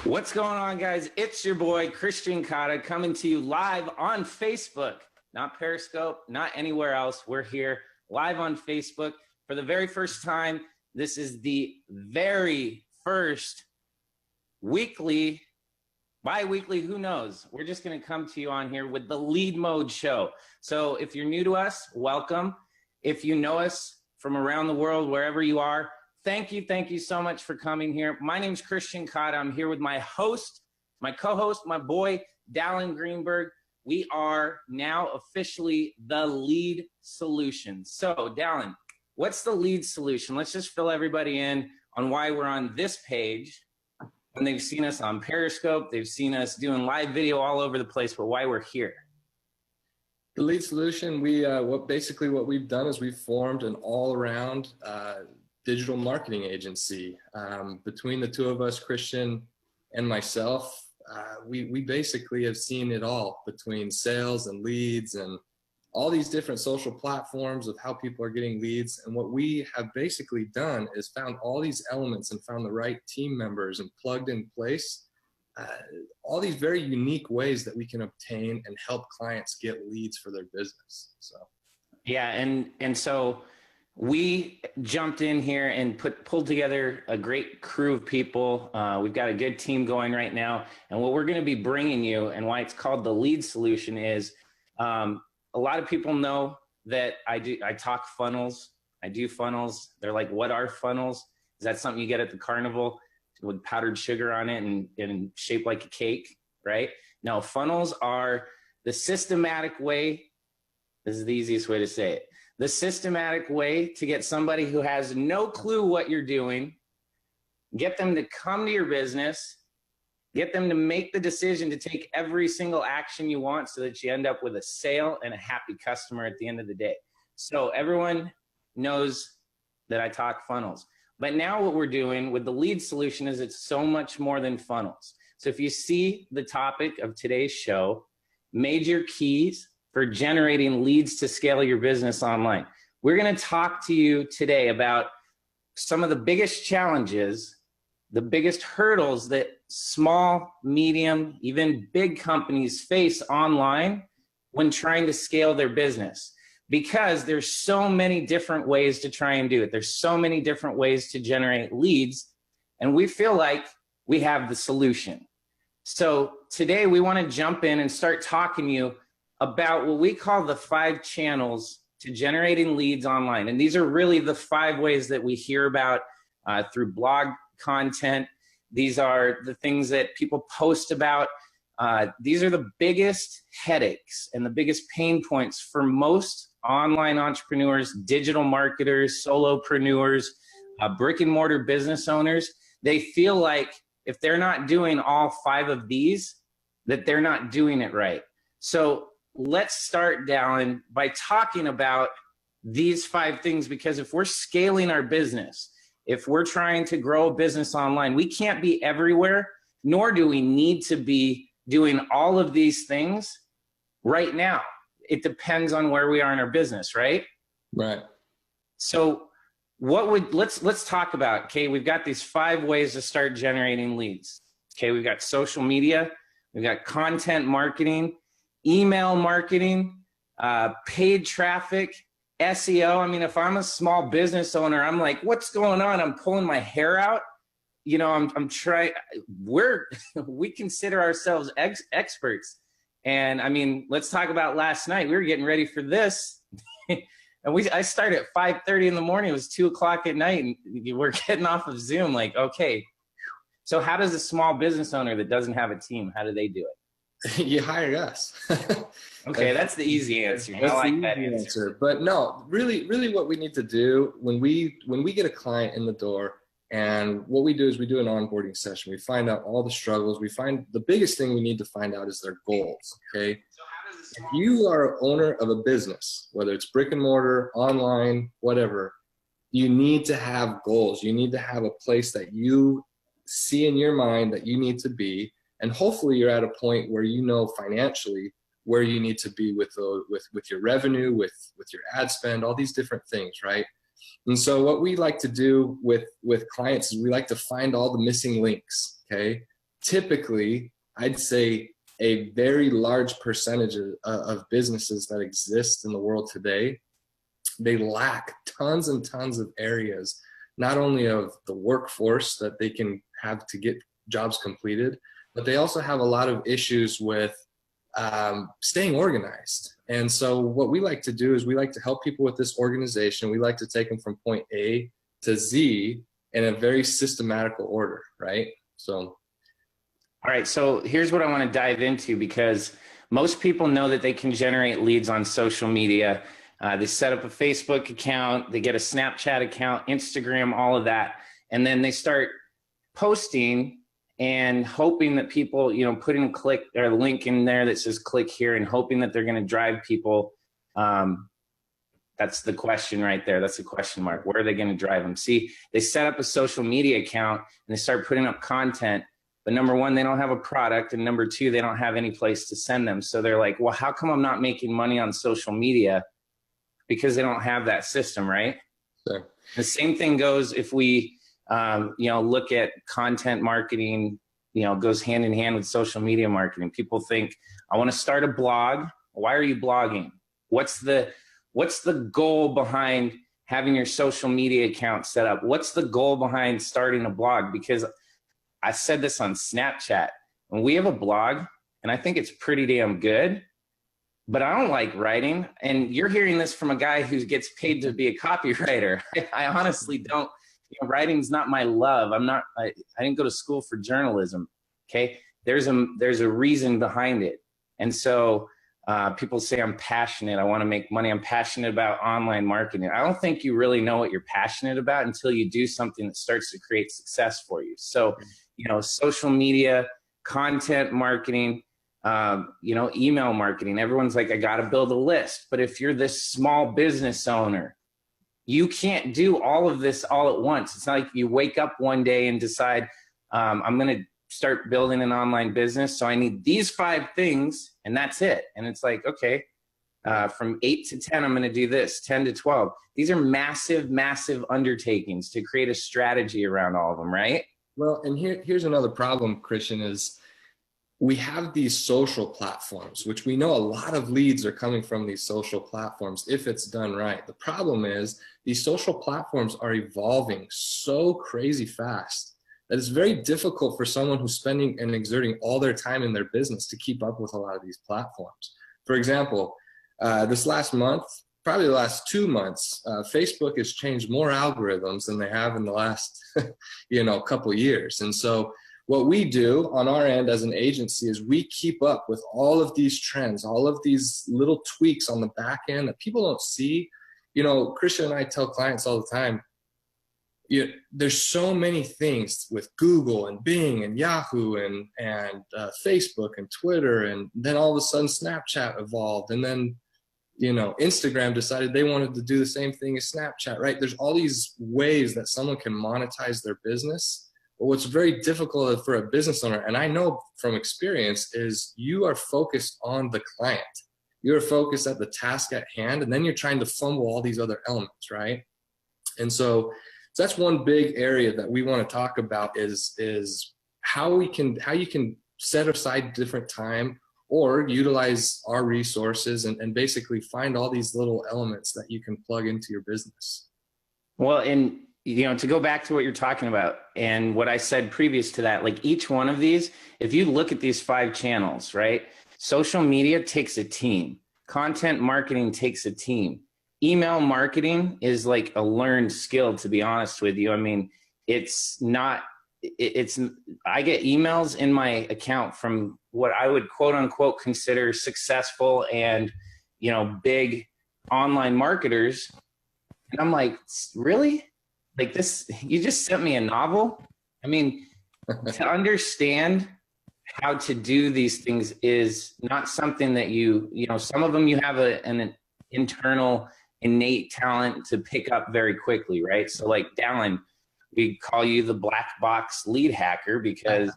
What's going on, guys? It's your boy, Christian Cotta, coming to you live on Facebook. Not Periscope, not anywhere else. We're here live on Facebook for the very first time. This is the very first weekly, bi-weekly, who knows? We're just going to come to you on here with the Lead Mode Show. So if you're new to us, welcome. If you know us from around the world, wherever you are, thank you so much for coming here. My name's Christian Cotta. I'm here with my host, my co-host, my boy, Dallin Greenberg. We are now officially the Lead Solution. So, Dallin, what's the Lead Solution? Let's just fill everybody in on why we're on this page. And they've seen us on Periscope, they've seen us doing live video all over the place, but why we're here. The Lead Solution, what we've done is we've formed an all-around digital marketing agency. Between the two of us, Christian and myself, we basically have seen it all between sales and leads and all these different social platforms of how people are getting leads. And what we have basically done is found all these elements and found the right team members and plugged in place all these very unique ways that we can obtain and help clients get leads for their business. So yeah, and so we jumped in here and pulled together a great crew of people. We've got a good team going right now. And what we're going to be bringing you, and why it's called the Lead Solution, is a lot of people know that I talk funnels. I do funnels. They're like, what are funnels? Is that something you get at the carnival with powdered sugar on it and shaped like a cake, right? No, funnels are the systematic way. This is the easiest way to say it. The systematic way to get somebody who has no clue what you're doing, get them to come to your business, get them to make the decision to take every single action you want so that you end up with a sale and a happy customer at the end of the day. So everyone knows that I talk funnels. But now what we're doing with the Lead Solution is it's so much more than funnels. So if you see the topic of today's show, major keys for generating leads to scale your business online. We're going to talk to you today about some of the biggest challenges, the biggest hurdles that small, medium, even big companies face online when trying to scale their business. Because there's so many different ways to try and do it. There's so many different ways to generate leads, and we feel like we have the solution. So today we want to jump in and start talking to you about what we call the 5 channels to generating leads online. And these are really the 5 ways that we hear about through blog content. These are the things that people post about. These are the biggest headaches and the biggest pain points for most online entrepreneurs, digital marketers, solopreneurs, brick and mortar business owners. They feel like if they're not doing all 5 of these, that they're not doing it right. So let's start, Dallin, by talking about these 5 things, because if we're scaling our business, if we're trying to grow a business online, we can't be everywhere, nor do we need to be doing all of these things right now. It depends on where we are in our business, right? right. So let's talk about, okay, we've got these 5 ways to start generating leads. Okay, we've got social media, we've got content marketing, email marketing, paid traffic, SEO. I mean, if I'm a small business owner, I'm like, what's going on? I'm pulling my hair out. You know, I'm trying, we consider ourselves experts. And I mean, let's talk about last night. We were getting ready for this. And I started at 5:30 in the morning. It was 2 o'clock at night, and we're getting off of Zoom like, okay, so how does a small business owner that doesn't have a team, how do they do it? You hire us. Okay, that's the easy answer. I like that answer. But no, really what we need to do when we get a client in the door, and what we do is we do an onboarding session. We find out all the struggles. We find the biggest thing we need to find out is their goals, okay? If you are an owner of a business, whether it's brick and mortar, online, whatever, you need to have goals. You need to have a place that you see in your mind that you need to be. And hopefully you're at a point where you know financially where you need to be with your revenue, with your ad spend, all these different things, right? And so what we like to do with clients is we like to find all the missing links, okay? typically, I'd say a very large percentage of businesses that exist in the world today, they lack tons and tons of areas, not only of the workforce that they can have to get jobs completed, but they also have a lot of issues with staying organized. And so what we like to do is we like to help people with this organization. We like to take them from point A to Z in a very systematical order, right? So. All right, so here's what I want to dive into, because most people know that they can generate leads on social media. They set up a Facebook account, they get a Snapchat account, Instagram, all of that. And then they start posting and hoping that people, put in a link in there that says click here, and hoping that they're going to drive people. That's the question right there. That's the question mark. Where are they going to drive them? See, they set up a social media account and they start putting up content. But number one, they don't have a product. And number two, they don't have any place to send them. So they're like, well, how come I'm not making money on social media? Because they don't have that system, right? Sure. The same thing goes if we, look at content marketing, goes hand in hand with social media marketing. People think, I want to start a blog. Why are you blogging? What's the goal behind having your social media account set up? What's the goal behind starting a blog? Because I said this on Snapchat, when we have a blog, and I think it's pretty damn good, but I don't like writing. And you're hearing this from a guy who gets paid to be a copywriter. I honestly don't, writing's not my love. I didn't go to school for journalism. Okay. There's a reason behind it. And so people say I'm passionate. I want to make money. I'm passionate about online marketing. I don't think you really know what you're passionate about until you do something that starts to create success for you. So, social media, content marketing, email marketing. Everyone's like, I got to build a list. But if you're this small business owner, you can't do all of this all at once. It's not like you wake up one day and decide, I'm going to start building an online business. So I need these 5 things and that's it. And it's like, okay, from 8 to 10, I'm going to do this, 10 to 12. These are massive, massive undertakings to create a strategy around all of them, right? Well, and here's another problem, Christian, is we have these social platforms, which we know a lot of leads are coming from these social platforms if it's done right. The problem is these social platforms are evolving so crazy fast that it's very difficult for someone who's spending and exerting all their time in their business to keep up with a lot of these platforms. For example, this last month, probably the last 2 months, Facebook has changed more algorithms than they have in the last, couple of years. And so what we do on our end as an agency is we keep up with all of these trends, all of these little tweaks on the back end that people don't see. Christian and I tell clients all the time, there's so many things with Google and Bing and Yahoo and Facebook and Twitter, and then all of a sudden Snapchat evolved, and then Instagram decided they wanted to do the same thing as Snapchat, right? There's all these ways that someone can monetize their business. But what's very difficult for a business owner, and I know from experience, is you are focused on the client. You're focused at the task at hand, and then you're trying to fumble all these other elements, right? And so that's one big area that we want to talk about is how you can set aside different time or utilize our resources and basically find all these little elements that you can plug into your business. Well, and to go back to what you're talking about and what I said previous to that, like each one of these, if you look at these 5 channels, right? Social media takes a team. Content marketing takes a team. Email marketing is like a learned skill, to be honest with you. I mean, I get emails in my account from what I would quote unquote consider successful and, big online marketers. And I'm like, really? Like this, you just sent me a novel? I mean, to understand how to do these things is not something that some of them you have an internal innate talent to pick up very quickly, right? So like Dallin, we call you the black box lead hacker because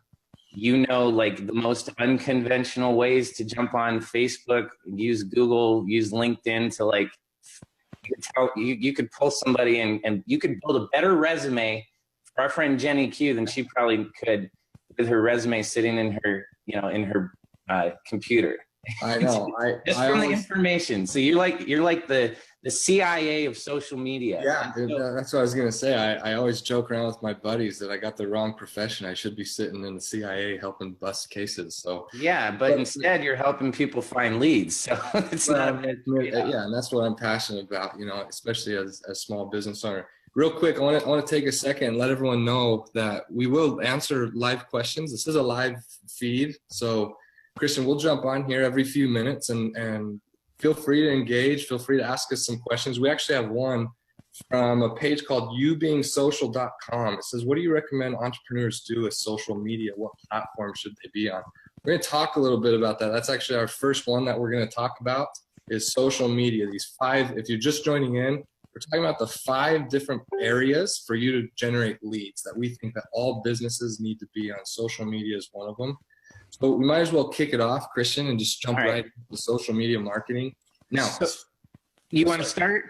like the most unconventional ways to jump on Facebook, use Google, use LinkedIn to like, you could pull somebody and you could build a better resume for our friend Jenny Q than she probably could with her resume sitting in her, in her computer. I know. Just I from the always, information. So you're like the CIA of social media. yeah, So, that's what I was gonna say. I always joke around with my buddies that I got the wrong profession. I should be sitting in the CIA helping bust cases. So, yeah, but but instead you're helping people find leads. So it's not a well, bad trade-off. yeah, and that's what I'm passionate about. Especially as a small business owner. Real quick, I want to take a second and let everyone know that we will answer live questions. This is a live feed, so Christian, we'll jump on here every few minutes and feel free to engage. Feel free to ask us some questions. We actually have one from a page called youbeing.social.com. It says, what do you recommend entrepreneurs do with social media? What platform should they be on? We're going to talk a little bit about that. That's actually our first one that we're going to talk about is social media. These 5, if you're just joining in, we're talking about the 5 different areas for you to generate leads that we think that all businesses need to be on. Social media is one of them. So we might as well kick it off, Christian, and just jump right into social media marketing. Now, So, you want to start?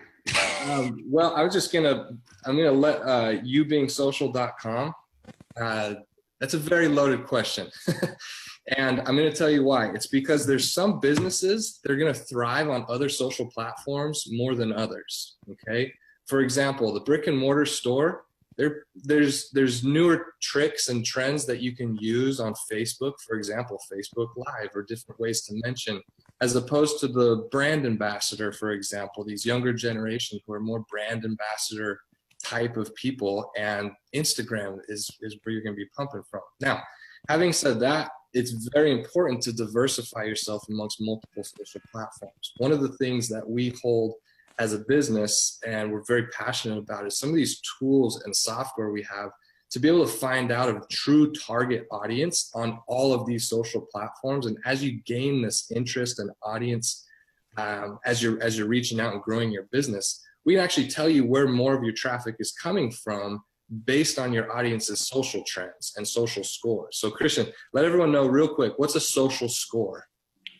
well, I'm gonna let youbeing.social.com. That's a very loaded question. And I'm going to tell you why. It's because there's some businesses that are going to thrive on other social platforms more than others. Okay. For example, the brick and mortar store, there's newer tricks and trends that you can use on Facebook, for example, Facebook Live, or different ways to mention, as opposed to the brand ambassador, for example, these younger generations who are more brand ambassador type of people, and Instagram is where you're going to be pumping from. Now, having said that, it's very important to diversify yourself amongst multiple social platforms. One of the things that we hold as a business and we're very passionate about is some of these tools and software we have to be able to find out a true target audience on all of these social platforms. And as you gain this interest and audience, as you're reaching out and growing your business, we can actually tell you where more of your traffic is coming from based on your audience's social trends and social scores. So Christian, let everyone know real quick, what's a social score?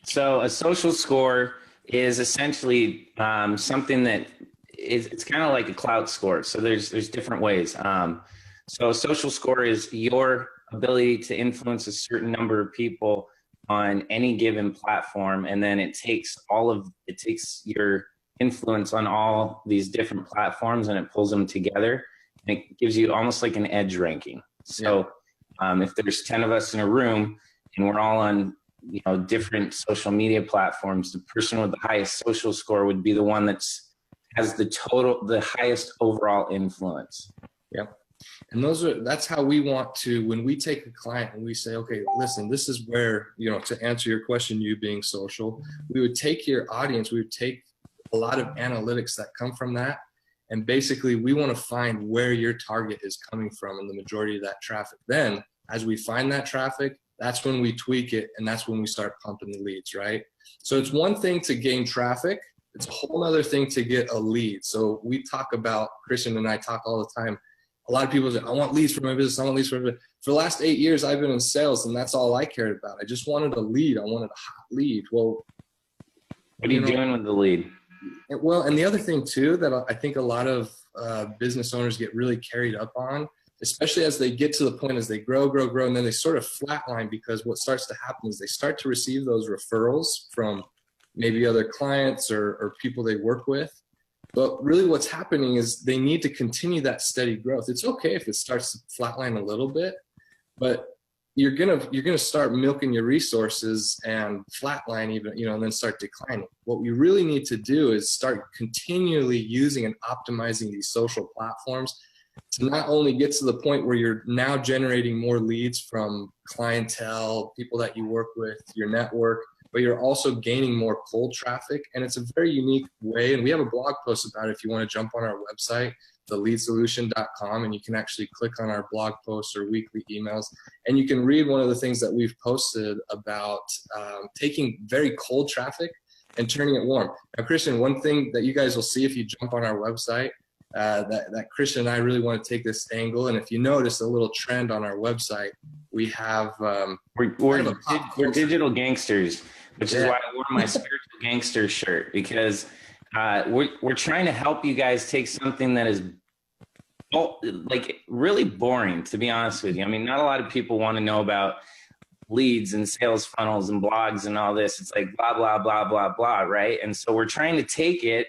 So a social score is essentially something that it's kind of like a clout score. So there's different ways. So a social score is your ability to influence a certain number of people on any given platform, and then it takes your influence on all these different platforms and it pulls them together. And it gives you almost like an edge ranking. So if there's 10 of us in a room and we're all on different social media platforms, the person with the highest social score would be the one has the highest overall influence. Yep. And that's how we want to, when we take a client and we say, okay, listen, this is where, to answer your question, you being social, we would take your audience, we would take a lot of analytics that come from that. And basically we want to find where your target is coming from in the majority of that traffic. Then as we find that traffic, that's when we tweak it. And that's when we start pumping the leads, right? So it's one thing to gain traffic. It's a whole other thing to get a lead. So we talk about, Christian and I talk all the time. A lot of people say, I want leads for my business. I want leads for my business. For the last 8 years, I've been in sales and that's all I cared about. I just wanted a lead. I wanted a hot lead. Well, what are you doing with the lead? Well, and the other thing too, that I think a lot of business owners get really carried up on, especially as they get to the point as they grow, and then they sort of flatline, because what starts to happen is they start to receive those referrals from maybe other clients or people they work with. But really what's happening is they need to continue that steady growth. It's okay if it starts to flatline a little bit, but you're gonna start milking your resources and flatline even, and then start declining. What we really need to do is start continually using and optimizing these social platforms to not only get to the point where you're now generating more leads from clientele, people that you work with, your network, but you're also gaining more cold traffic. And it's a very unique way. And we have a blog post about it if you want to jump on our website, theleadsolution.com, and you can actually click on our blog posts or weekly emails. And you can read one of the things that we've posted about taking very cold traffic and turning it warm. Now, Christian, one thing that you guys will see if you jump on our website, that Christian and I really want to take this angle. And if you notice a little trend on our website, we have we're digital gangsters, which is why I wore my spiritual gangster shirt, because we're trying to help you guys take something that is like really boring, to be honest with you. I mean, not a lot of people want to know about leads and sales funnels and blogs and all this. It's like blah, blah, blah, blah, blah, right? And so we're trying to take it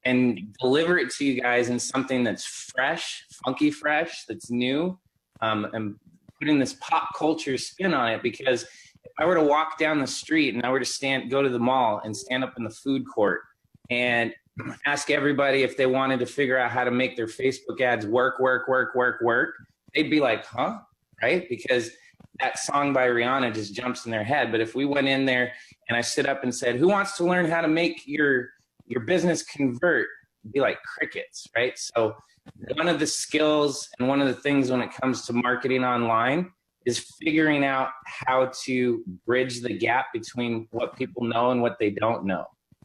and deliver it to you guys in something that's fresh, funky fresh, that's new, and putting this pop culture spin on it. Because if I were to walk down the street and I were to go to the mall and stand up in the food court and ask everybody if they wanted to figure out how to make their Facebook ads work, they'd be like, huh? Right? Because that song by Rihanna just jumps in their head. But if we went in there and I stood up and said, who wants to learn how to make your business convert? It'd be like crickets, right? So one of the skills and one of the things when it comes to marketing online is figuring out how to bridge the gap between what people know and what they don't know,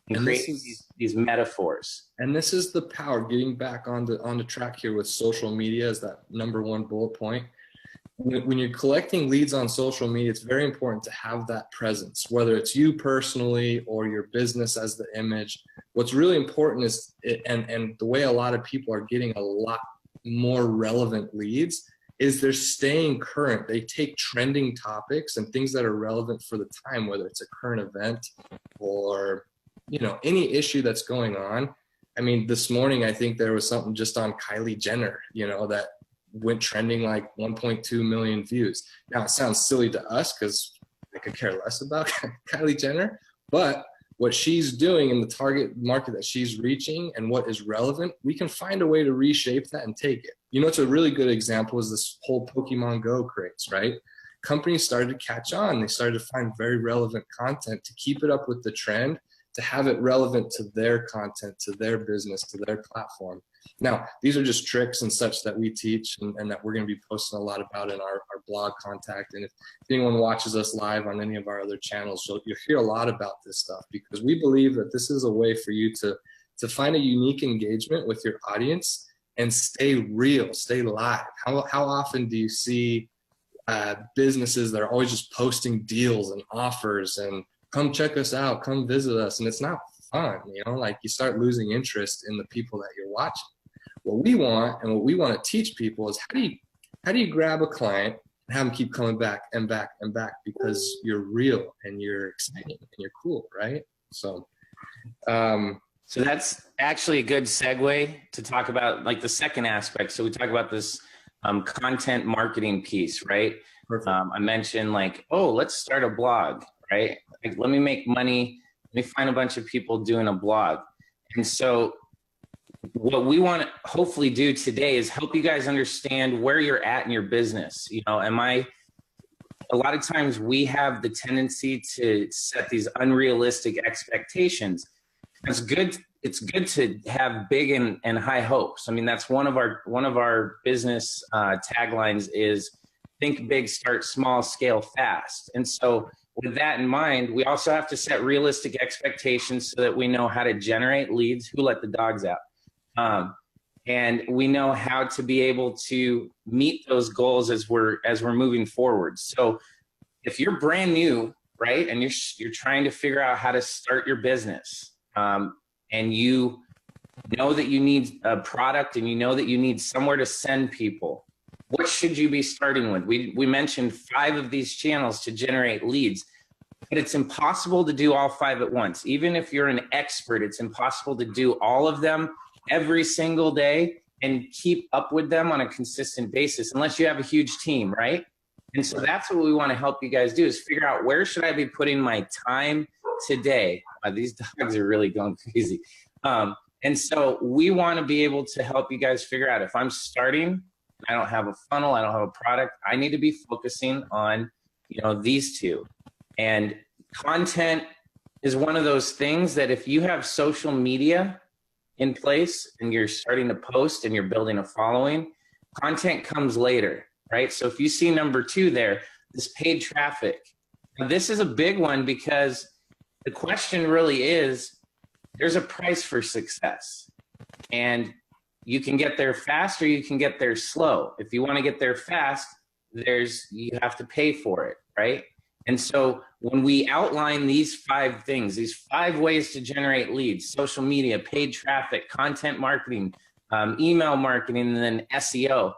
and creating these metaphors. And this is the power, getting back on the track here with social media as that number one bullet point. When you're collecting leads on social media, it's very important to have that presence, whether it's you personally or your business as the image. What's really important is, and the way a lot of people are getting a lot more relevant leads, is they're staying current. They take trending topics and things that are relevant for the time, whether it's a current event or, you know, any issue that's going on. I mean, this morning, I think there was something just on Kylie Jenner, you know, that went trending like 1.2 million views. Now it sounds silly to us because I could care less about Kylie Jenner, but what she's doing in the target market that she's reaching and what is relevant, we can find a way to reshape that and take it. You know, it's a really good example is this whole Pokemon Go craze, right? Companies started to catch on. They started to find very relevant content to keep it up with the trend, to have it relevant to their content, to their business, to their platform. Now, these are just tricks and such that we teach and that we're going to be posting a lot about in our blog contact. And if anyone watches us live on any of our other channels, you'll hear a lot about this stuff, because we believe that this is a way for you to find a unique engagement with your audience and stay real, stay live. How often do you see businesses that are always just posting deals and offers and come check us out, come visit us, and it's not fun, you know, like you start losing interest in the people that you're watching. What we want and what we want to teach people is how do you grab a client and have them keep coming back and back and back because you're real and you're exciting and you're cool, right? So that's actually a good segue to talk about like the second aspect. So we talk about this content marketing piece, right? I mentioned like, oh, let's start a blog, right? Like, let me make money. Let me find a bunch of people doing a blog. And so what we want to hopefully do today is help you guys understand where you're at in your business. You know, a lot of times we have the tendency to set these unrealistic expectations. It's good to have big and high hopes. I mean, that's one of our business taglines is think big, start small, scale fast. And so with that in mind, we also have to set realistic expectations so that we know how to generate leads. Who let the dogs out? And we know how to be able to meet those goals as we're moving forward. So if you're brand new, right, and you're trying to figure out how to start your business, and you know that you need a product and you know that you need somewhere to send people, what should you be starting with? We mentioned 5 of these channels to generate leads, but it's impossible to do all 5 at once. Even if you're an expert, it's impossible to do all of them every single day and keep up with them on a consistent basis unless you have a huge team, right? And so that's what we want to help you guys do, is figure out, where should I be putting my time today? These dogs are really going crazy. And so we want to be able to help you guys figure out, if I'm starting, I don't have a funnel, I don't have a product, I need to be focusing on, you know, these 2. And content is one of those things that if you have social media in place and you're starting to post and you're building a following, content comes later, right? So if you see number 2 there, this paid traffic. Now, this is a big one, because the question really is, there's a price for success, and you can get there fast or you can get there slow. If you want to get there fast, you have to pay for it, right? And so when we outline these 5 things, these 5 ways to generate leads: social media, paid traffic, content marketing, email marketing, and then SEO.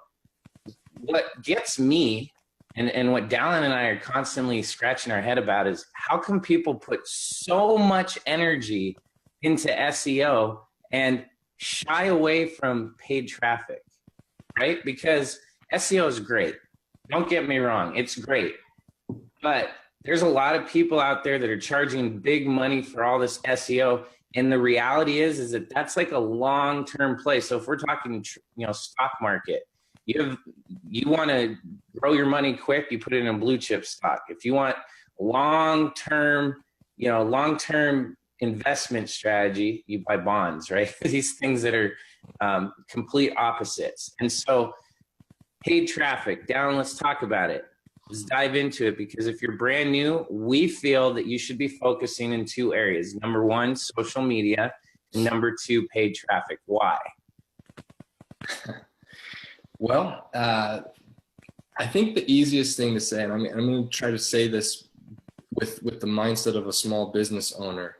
What gets me, and what Dallin and I are constantly scratching our head about, is how come people put so much energy into SEO and shy away from paid traffic, right? Because SEO is great. Don't get me wrong, it's great. But there's a lot of people out there that are charging big money for all this SEO. And the reality is that that's like a long-term play. So if we're talking, stock market, you want to grow your money quick, you put it in a blue chip stock. If you want long-term investment strategy, you buy bonds, right? These things that are complete opposites. And so paid traffic, down, let's talk about it. Let's dive into it, because if you're brand new, we feel that you should be focusing in two areas. Number one, social media, and number two, paid traffic. Why? Well, I think the easiest thing to say, and I'm going to try to say this with the mindset of a small business owner.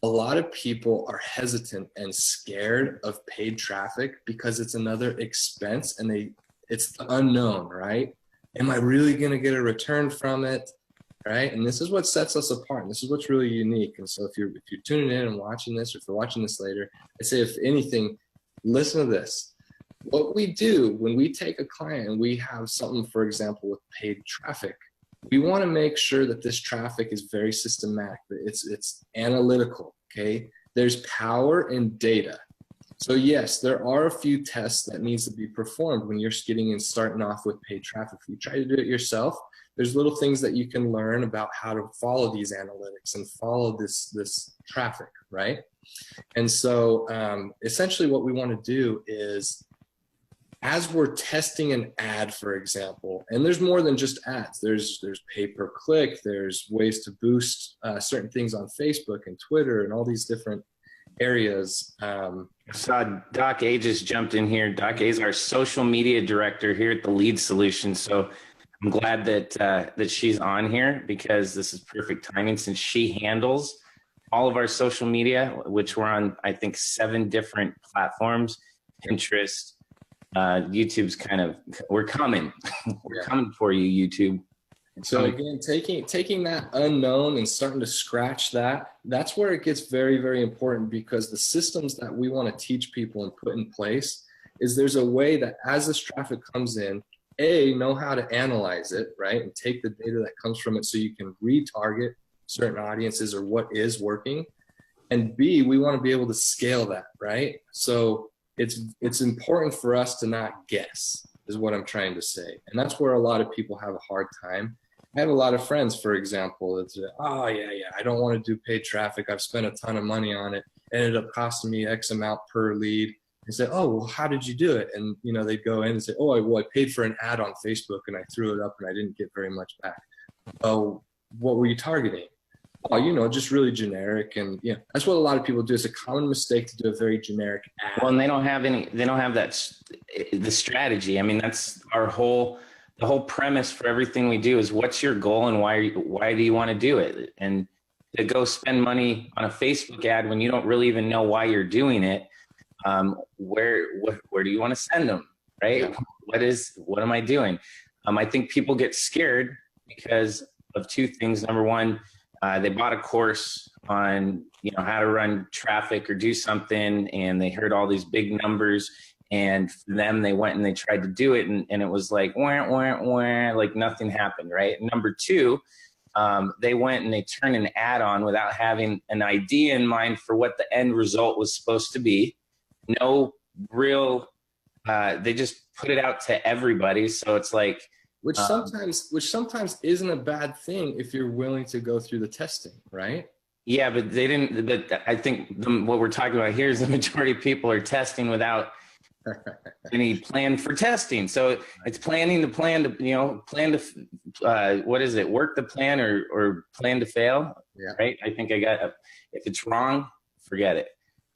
A lot of people are hesitant and scared of paid traffic because it's another expense, and it's the unknown, right? Am I really going to get a return from it, right? And this is what sets us apart. And this is what's really unique. And so if you're tuning in and watching this, or if you're watching this later, I say, if anything, listen to this. What we do when we take a client and we have something, for example, with paid traffic, we want to make sure that this traffic is very systematic, that it's analytical, okay? There's power in data. So yes, there are a few tests that needs to be performed when you're starting off with paid traffic. If you try to do it yourself, there's little things that you can learn about how to follow these analytics and follow this traffic, right? And so essentially what we want to do is, as we're testing an ad, for example, and there's more than just ads, there's pay-per-click, there's ways to boost certain things on Facebook and Twitter and all these different areas. I saw Doc A just jumped in here. Doc A is our social media director here at the Lead Solution. So I'm glad that she's on here, because this is perfect timing, since she handles all of our social media, which we're on, I think, 7 different platforms. Pinterest, YouTube's we're coming. We're coming for you, YouTube. So again, taking that unknown and starting to scratch that's where it gets very, very important, because the systems that we want to teach people and put in place is, there's a way that as this traffic comes in, know how to analyze it, right? And take the data that comes from it so you can retarget certain audiences or what is working. And B, we want to be able to scale that, right? So it's important for us to not guess, is what I'm trying to say. And that's where a lot of people have a hard time. I have a lot of friends, for example, that say, oh, yeah, I don't want to do paid traffic. I've spent a ton of money on it. It ended up costing me X amount per lead. And say, oh, well, how did you do it? And, they'd go in and say, I paid for an ad on Facebook and I threw it up and I didn't get very much back. Oh, what were you targeting? Oh, just really generic. And that's what a lot of people do. It's a common mistake to do a very generic ad. Well, and they don't have the strategy. I mean, that's the whole premise for everything we do is, what's your goal and why do you want to do it? And to go spend money on a Facebook ad when you don't really even know why you're doing it, where do you want to send them, right? Yeah. What am I doing? I think people get scared because of 2 things. Number one, they bought a course on how to run traffic or do something, and they heard all these big numbers, and for them, they went and they tried to do it, and it was like wah, wah, wah, like nothing happened, right? Number 2, they went and they turned an ad on without having an idea in mind for what the end result was supposed to be. No real, they just put it out to everybody. So it's like, which sometimes isn't a bad thing if you're willing to go through the testing, right? Yeah, but they didn't. But I think what we're talking about here is the majority of people are testing without any plan for testing. So it's planning to plan to what is it? Work the plan or plan to fail. Yeah. Right. I think if it's wrong, forget it.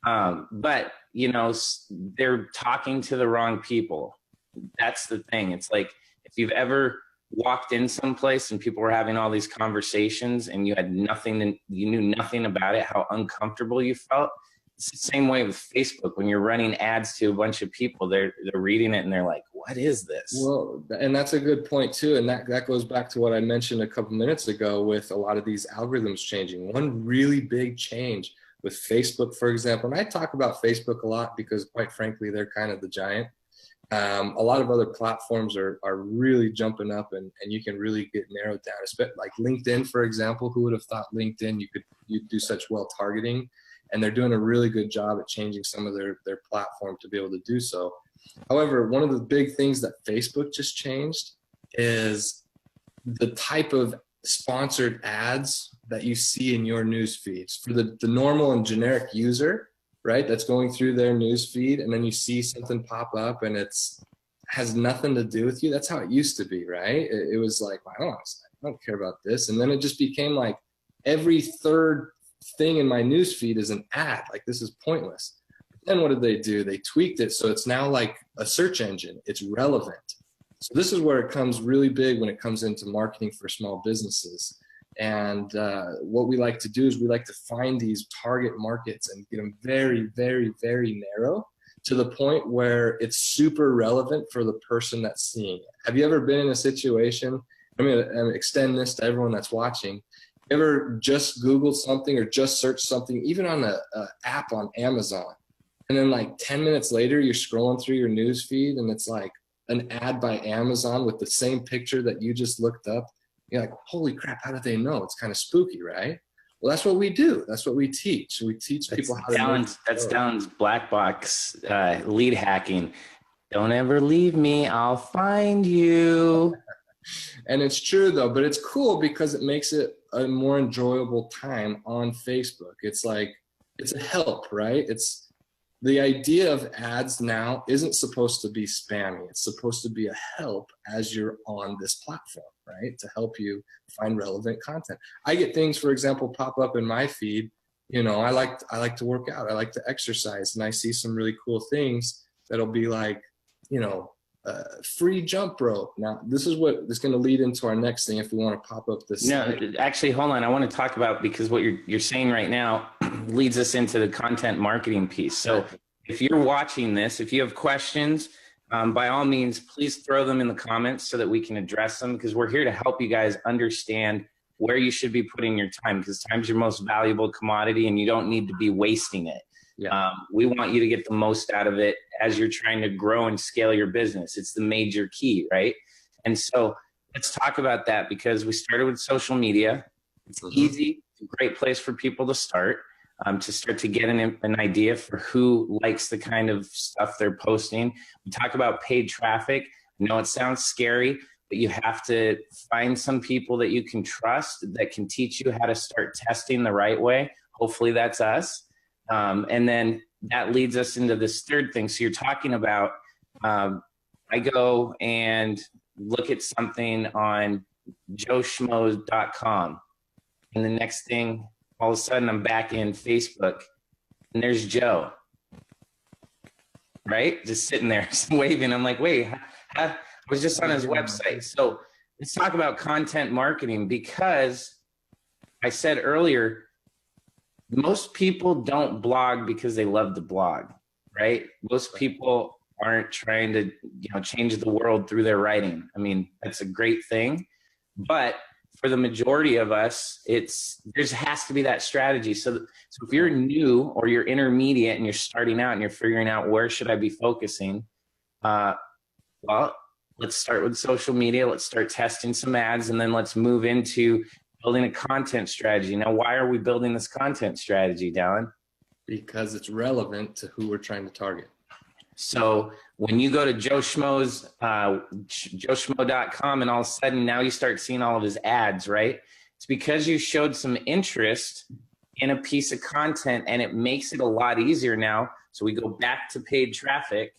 But they're talking to the wrong people. That's the thing. It's like, if you've ever walked in someplace and people were having all these conversations and you knew nothing about it, how uncomfortable you felt. It's the same way with Facebook. When you're running ads to a bunch of people, they're reading it and they're like, what is this? Well, and that's a good point too. And that goes back to what I mentioned a couple minutes ago with a lot of these algorithms changing. One really big change with Facebook, for example, and I talk about Facebook a lot because quite frankly, they're kind of the giant. A lot of other platforms are really jumping up, and you can really get narrowed down. Like LinkedIn, for example, who would have thought LinkedIn you'd do such well targeting, and they're doing a really good job at changing some of their platform to be able to do so. However, one of the big things that Facebook just changed is the type of sponsored ads that you see in your news feeds for the normal and generic user, right? That's going through their news feed, and then you see something pop up and has nothing to do with you. That's how it used to be, right? It was like, I don't care about this. And then it just became like every third thing in my news feed is an ad. Like, this is pointless. Then what did they do? They tweaked it so it's now like a search engine. It's relevant. So this is where it comes really big when it comes into marketing for small businesses. And what we like to do is we like to find these target markets and get them very, very, very narrow to the point where it's super relevant for the person that's seeing it. Have you ever been in a situation, I'm going to extend this to everyone that's watching, you ever just Googled something or just searched something, even on an app on Amazon, and then like 10 minutes later, you're scrolling through your news feed and it's like an ad by Amazon with the same picture that you just looked up. You're like, holy crap, how did they know? It's kind of spooky, right? Well, that's what we do. That's what we teach. We teach people how to. That's Dallin's black box lead hacking. Don't ever leave me. I'll find you. And it's true though, but it's cool because it makes it a more enjoyable time on Facebook. It's like, it's a help, right? The idea of ads now isn't supposed to be spammy. It's supposed to be a help as you're on this platform, right? To help you find relevant content. I get things, for example, pop up in my feed. You know, I like to work out. I like to exercise, and I see some really cool things that'll be like, you know, free jump rope. Now, this is what is going to lead into our next thing if we want to pop up this. No, actually, hold on. I want to talk about, because what you're saying right now leads us into the content marketing piece. So if you're watching this, if you have questions, by all means, please throw them in the comments so that we can address them, because we're here to help you guys understand where you should be putting your time, because time's your most valuable commodity and you don't need to be wasting it. Yeah. We want you to get the most out of it as you're trying to grow and scale your business. It's the major key, right? And so let's talk about that, because we started with social media. It's easy, it's a great place for people to start to get an idea for who likes the kind of stuff they're posting. We talk about paid traffic. I know it sounds scary, but you have to find some people that you can trust that can teach you how to start testing the right way. Hopefully that's us. And then that leads us into this third thing. So you're talking about, I go and look at something on joeschmo.com, and the next thing, all of a sudden I'm back in Facebook and there's Joe, right? Just sitting there waving. I'm like, wait, I was just on his website. So let's talk about content marketing, because I said earlier, most people don't blog because they love to blog, right? Most people aren't trying to, change the world through their writing. I mean, that's a great thing, but for the majority of us, there has to be that strategy. So if you're new or you're intermediate and you're starting out and you're figuring out where should I be focusing, well, let's start with social media. Let's start testing some ads, and then let's move into building a content strategy. Now, why are we building this content strategy, Dallin? Because it's relevant to who we're trying to target. So when you go to joeschmo.com, and all of a sudden now you start seeing all of his ads, right? It's because you showed some interest in a piece of content, and it makes it a lot easier now. So we go back to paid traffic,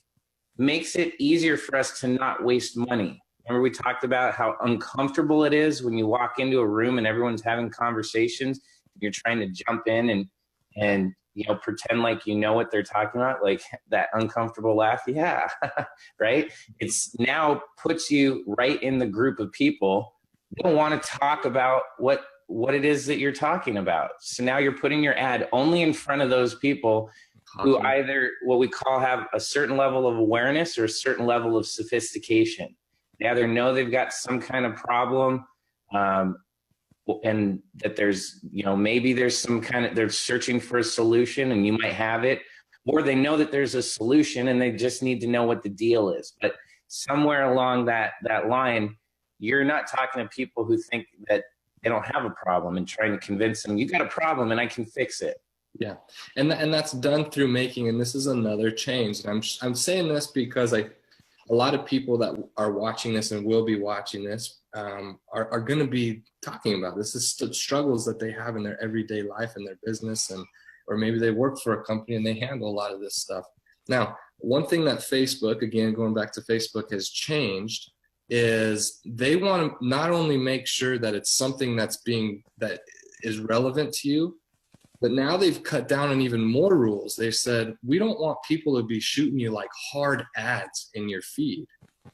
makes it easier for us to not waste money. Remember, we talked about how uncomfortable it is when you walk into a room and everyone's having conversations. You're trying to jump in and pretend like you know what they're talking about, like that uncomfortable laugh. Yeah, right? It's now puts you right in the group of people who don't want to talk about what it is that you're talking about. So now you're putting your ad only in front of those people who talking. either what we call have a certain level of awareness or a certain level of sophistication. They either know they've got some kind of problem, and that there's, maybe there's some kind of, they're searching for a solution and you might have it, or they know that there's a solution and they just need to know what the deal is. But somewhere along that line, you're not talking to people who think that they don't have a problem and trying to convince them, you got a problem and I can fix it. Yeah, and that's done through making, and this is another change. And I'm saying this because a lot of people that are watching this and will be watching this are going to be talking about this. This is the struggles that they have in their everyday life and their business, or maybe they work for a company and they handle a lot of this stuff. Now, one thing that Facebook, again, going back to Facebook, has changed is they want to not only make sure that it's something that is relevant to you, but now they've cut down on even more rules. They said, we don't want people to be shooting you like hard ads in your feed,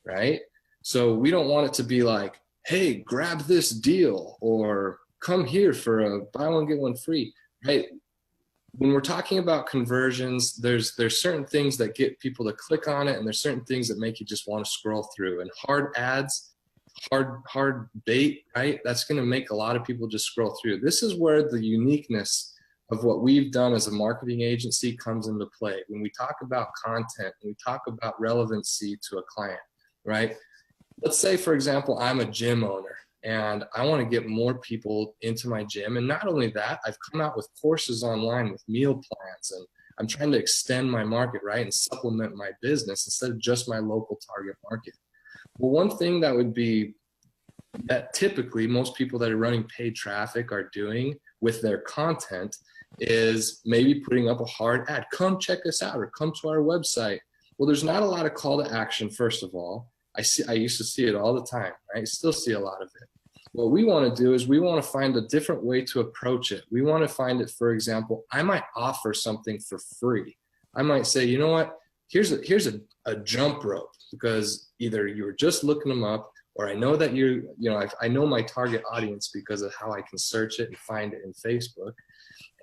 right? So we don't want it to be like, hey, grab this deal, or come here for a buy one, get one free, right? When we're talking about conversions, there's certain things that get people to click on it, and there's certain things that make you just want to scroll through. And hard ads, hard bait, right? That's going to make a lot of people just scroll through. This is where the uniqueness of what we've done as a marketing agency comes into play. When we talk about content, when we talk about relevancy to a client, right? Let's say, for example, I'm a gym owner and I want to get more people into my gym. And not only that, I've come out with courses online with meal plans, and I'm trying to extend my market, right? And supplement my business instead of just my local target market. Well, one thing that would be that typically most people that are running paid traffic are doing with their content is maybe putting up a hard ad. Come check us out, or come to our website. Well, there's not a lot of call to action, first of all. I used to see it all the time, right? I still see a lot of it. What we want to do is we want to find a different way to approach it. We want to find it, for example, I might offer something for free. I might say, you know what, here's a jump rope, because either you were just looking them up, or I know that I know my target audience because of how I can search it and find it in Facebook.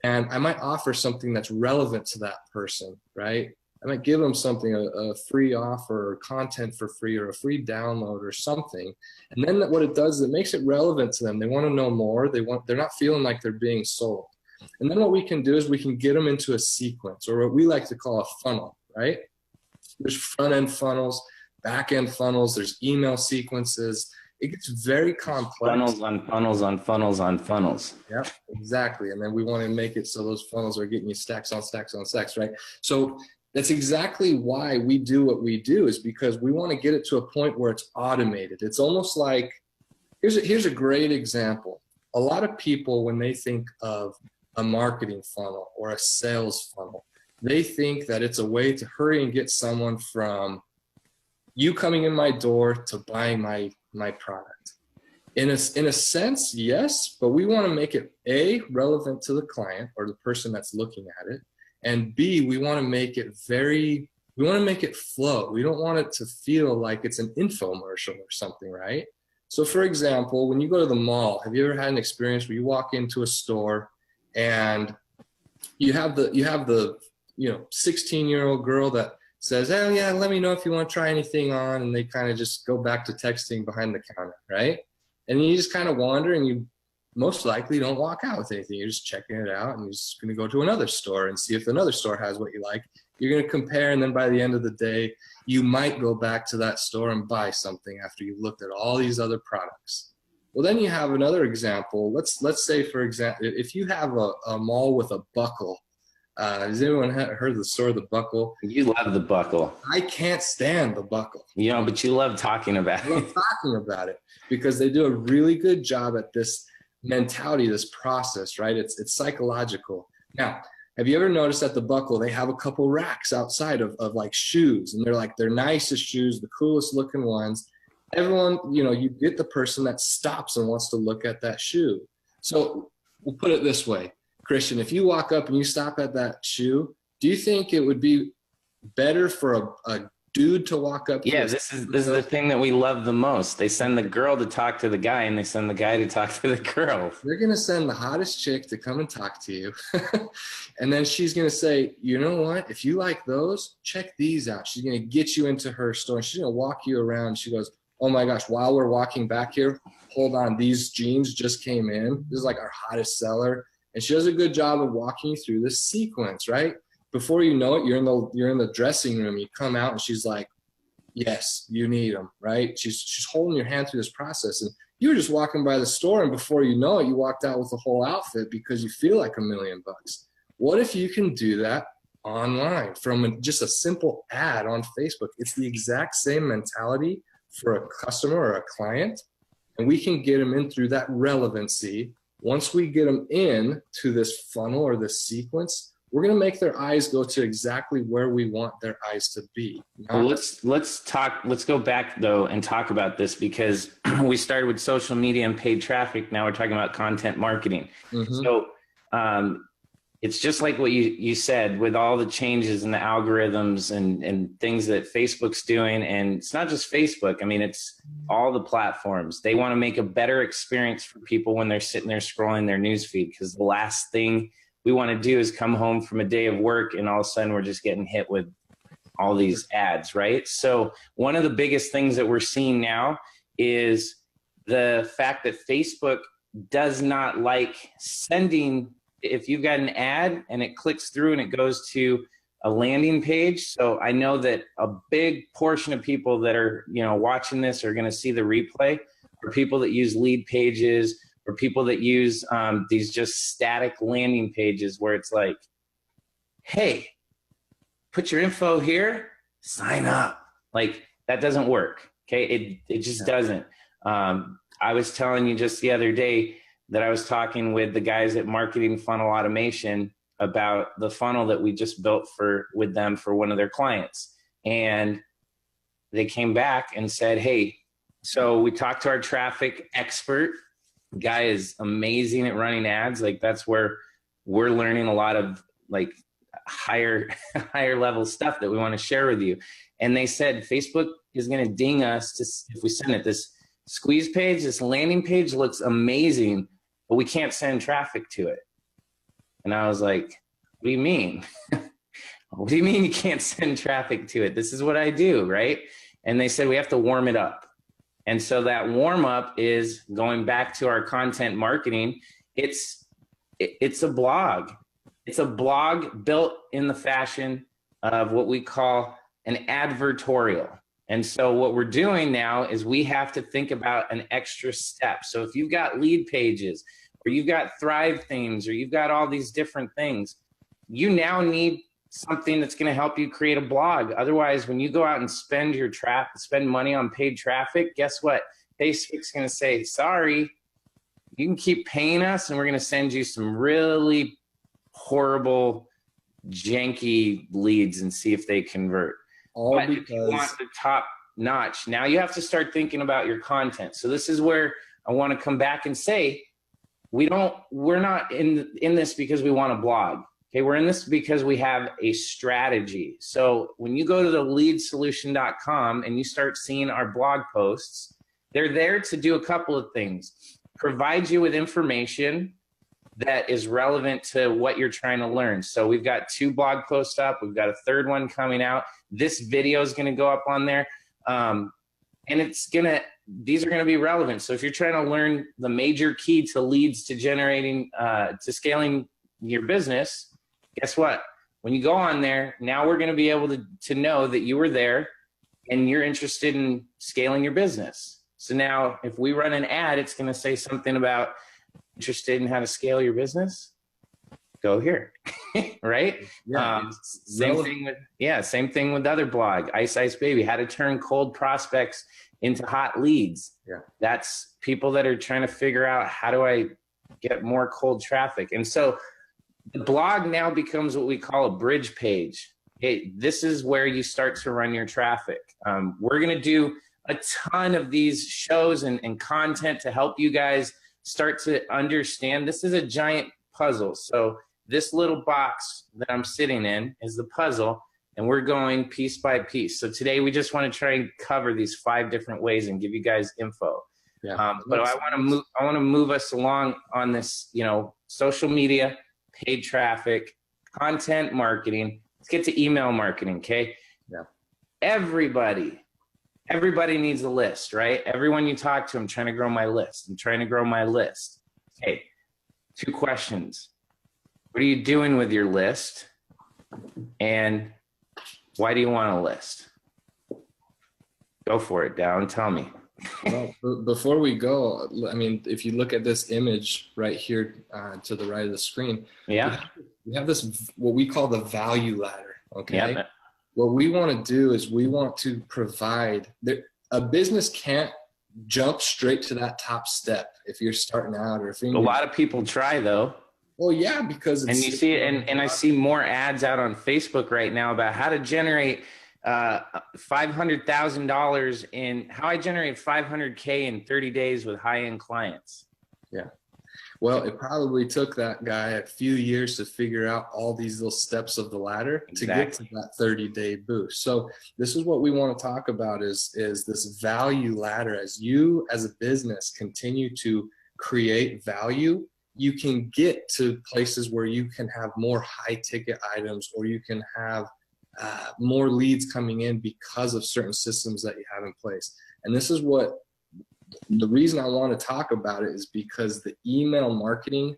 And I might offer something that's relevant to that person, right? I might give them something, a free offer, or content for free, or a free download or something. And then what it does is it makes it relevant to them. They want to know more. They're not feeling like they're being sold. And then what we can do is we can get them into a sequence, or what we like to call a funnel, right? There's front-end funnels, back-end funnels, there's email sequences. It gets very complex. Funnels on funnels on funnels on funnels. Yeah, exactly. And then we want to make it so those funnels are getting you stacks on stacks on stacks, right? So that's exactly why we do what we do, is because we want to get it to a point where it's automated. It's almost like, here's a great example. A lot of people, when they think of a marketing funnel or a sales funnel, they think that it's a way to hurry and get someone from you coming in my door to buying my product. In a sense, yes, but we want to make it A, relevant to the client or the person that's looking at it, and B, we want to make it flow. We don't want it to feel like it's an infomercial or something, right? So for example, when you go to the mall, have you ever had an experience where you walk into a store and you have the 16-year-old girl that says, oh yeah, let me know if you want to try anything on, and they kind of just go back to texting behind the counter, right? And you just kind of wander, and you most likely don't walk out with anything. You're just checking it out, and you're just going to go to another store and see if another store has what you like. You're going to compare, and then by the end of the day, you might go back to that store and buy something after you've looked at all these other products. Well, then you have another example. Let's say, for example, if you have a mall with a buckle. Has anyone heard of the store, The Buckle? You love The Buckle. I can't stand The Buckle. But you love talking about it. I love talking about it because they do a really good job at this mentality, this process, right? It's psychological. Now, have you ever noticed at The Buckle, they have a couple racks outside of like shoes, and they're like their nicest shoes, the coolest looking ones. Everyone, you get the person that stops and wants to look at that shoe. So we'll put it this way. Christian, if you walk up and you stop at that shoe, do you think it would be better for a dude to walk up to. Yeah, this is the thing that we love the most. They send the girl to talk to the guy, and they send the guy to talk to the girl. They're going to send the hottest chick to come and talk to you. And then she's going to say, you know what? If you like those, check these out. She's going to get you into her store. She's going to walk you around. She goes, oh my gosh, while we're walking back here, hold on, these jeans just came in. This is like our hottest seller. And she does a good job of walking you through this sequence, right? Before you know it, you're in the dressing room. You come out and she's like, yes, you need them, right? She's holding your hand through this process. And you were just walking by the store, and before you know it, you walked out with the whole outfit because you feel like $1 million. What if you can do that online from just a simple ad on Facebook? It's the exact same mentality for a customer or a client, and we can get them in through that relevancy. Once we get them in to this funnel or this sequence, we're going to make their eyes go to exactly where we want their eyes to be. Well, let's go back though and talk about this, because we started with social media and paid traffic. Now we're talking about content marketing. So it's just like what you said, with all the changes in the algorithms and things that Facebook's doing. And it's not just Facebook. I mean, it's all the platforms. They want to make a better experience for people when they're sitting there scrolling their newsfeed, because the last thing we want to do is come home from a day of work and all of a sudden we're just getting hit with all these ads, right? So one of the biggest things that we're seeing now is the fact that Facebook does not like sending, if you've got an ad and it clicks through and it goes to a landing page. So I know that a big portion of people that are, watching this are going to see the replay, or people that use lead pages, or people that use these just static landing pages where it's like, hey, put your info here, sign up. Like, that doesn't work. Okay. It just doesn't. I was telling you just the other day that I was talking with the guys at Marketing Funnel Automation about the funnel that we just built with them for one of their clients. And they came back and said, hey, so we talked to our traffic expert. Guy is amazing at running ads. Like, that's where we're learning a lot of like higher level stuff that we want to share with you. And they said Facebook is going to ding us if we send it. This squeeze page, this landing page looks amazing, but we can't send traffic to it. And I was like, what do you mean? What do you mean you can't send traffic to it? This is what I do, right? And they said we have to warm it up. And so that warm up is going back to our content marketing. It's a blog. It's a blog built in the fashion of what we call an advertorial. And so what we're doing now is we have to think about an extra step. So if you've got lead pages, or you've got Thrive themes, or you've got all these different things, you now need something that's going to help you create a blog. Otherwise, when you go out and spend money on paid traffic, guess what? Facebook's going to say, sorry, you can keep paying us, and we're going to send you some really horrible, janky leads and see if they convert. But if you want the top notch, now you have to start thinking about your content. So this is where I want to come back and say, we're not in this because we want to blog. Okay, we're in this because we have a strategy. So when you go to the leadsolution.com and you start seeing our blog posts, they're there to do a couple of things. Provide you with information that is relevant to what you're trying to learn. So we've got 2 blog posts up. We've got a 3rd one coming out. This video is going to go up on there. And these are going to be relevant. So if you're trying to learn the major key to leads to generating, to scaling your business, guess what? When you go on there, now we're going to be able to know that you were there and you're interested in scaling your business. So now if we run an ad, it's going to say something about interested in how to scale your business. Go here, right? Yeah, same thing with the other blog, Ice Baby, how to turn cold prospects into hot leads. Yeah. That's people that are trying to figure out, how do I get more cold traffic? And so the blog now becomes what we call a bridge page. This is where you start to run your traffic. We're going to do a ton of these shows and content to help you guys start to understand. This is a giant puzzle. So this little box that I'm sitting in is the puzzle. and we're going piece by piece. So today we just want to try and cover these 5 different ways and give you guys info. Yeah. But I want to move us along on this, social media, paid traffic, content marketing. Let's get to email marketing. Okay. Yeah. Everybody needs a list, right? Everyone you talk to, I'm trying to grow my list. Okay. 2 questions. What are you doing with your list? And why do you want a list? Go for it, Dallin. Tell me. Well, before we go, I mean, if you look at this image right here to the right of the screen, yeah, we have this, what we call the value ladder. Okay. Yeah. What we want to do is we want to provide a business can't jump straight to that top step if you're starting out, or if a lot of people try though. Well, yeah, because and you see it, and I see more ads out on Facebook right now about how to generate $500,000 in how I generate 500K in 30 days with high-end clients. Yeah. Well, it probably took that guy a few years to figure out all these little steps of the ladder to get to that 30-day boost. So this is what we want to talk about is this value ladder. As you as a business continue to create value, you can get to places where you can have more high ticket items, or you can have more leads coming in because of certain systems that you have in place. And this is what the reason I want to talk about it is because the email marketing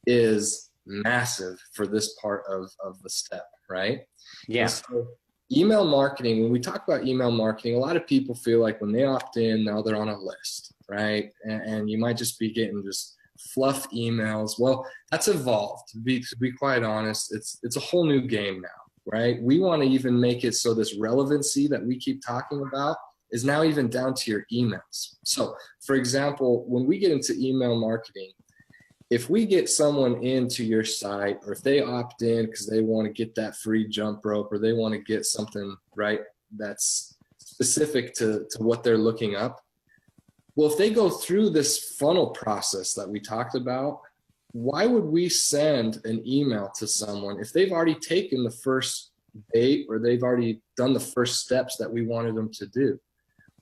is massive for this part of the step, right? Yeah. So email marketing, when we talk about email marketing, a lot of people feel like when they opt in, now they're on a list, right? And you might just be getting just fluff emails. Well, that's evolved. To be quite honest, it's a whole new game now, right? We want to even make it so this relevancy that we keep talking about is now even down to your emails. So for example, when we get into email marketing, if we get someone into your site, or if they opt in because they want to get that free jump rope, or they want to get something, right, that's specific to what they're looking up. Well, if they go through this funnel process that we talked about, why would we send an email to someone if they've already taken the first bait, or they've already done the first steps that we wanted them to do?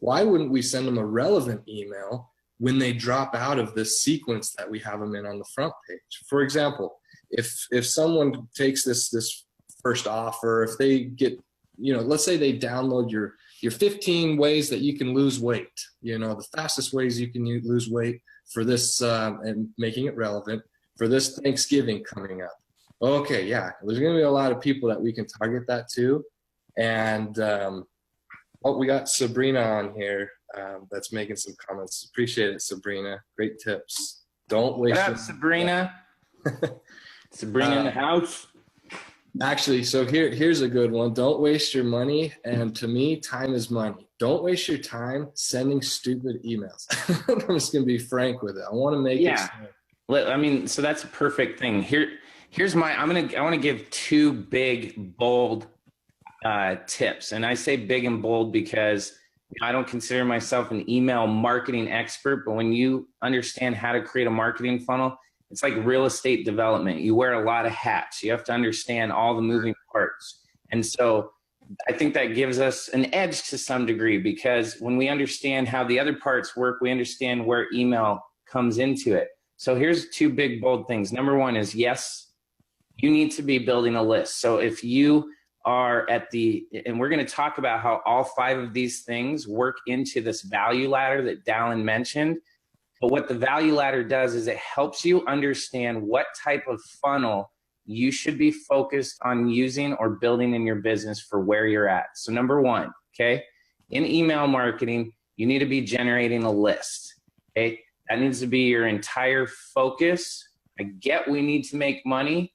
Why wouldn't we send them a relevant email when they drop out of this sequence that we have them in on the front page? For example, if someone takes this first offer, if they get, let's say they download your 15 ways that you can lose weight, the fastest ways you can lose weight for this, and making it relevant for this Thanksgiving coming up. Okay, yeah, there's going to be a lot of people that we can target that to. And we got Sabrina on here that's making some comments. Appreciate it, Sabrina. Great tips. Don't waste. What up, Sabrina? Sabrina in the house. Actually, so here's a good one. Don't waste your money. And to me, time is money. Don't waste your time sending stupid emails. I'm just going to be frank with it. I want to make it. I mean, so that's a perfect thing. Here's I want to give 2 big, bold tips. And I say big and bold because I don't consider myself an email marketing expert, but when you understand how to create a marketing funnel, it's like real estate development. You wear a lot of hats. You have to understand all the moving parts. And so I think that gives us an edge to some degree, because when we understand how the other parts work, we understand where email comes into it. So here's 2 big, bold things. Number 1 is, yes, you need to be building a list. So if you are and we're going to talk about how all 5 of these things work into this value ladder that Dallin mentioned. But what the value ladder does is it helps you understand what type of funnel you should be focused on using or building in your business for where you're at. So number 1, okay, in email marketing, you need to be generating a list. Okay, that needs to be your entire focus. I get we need to make money.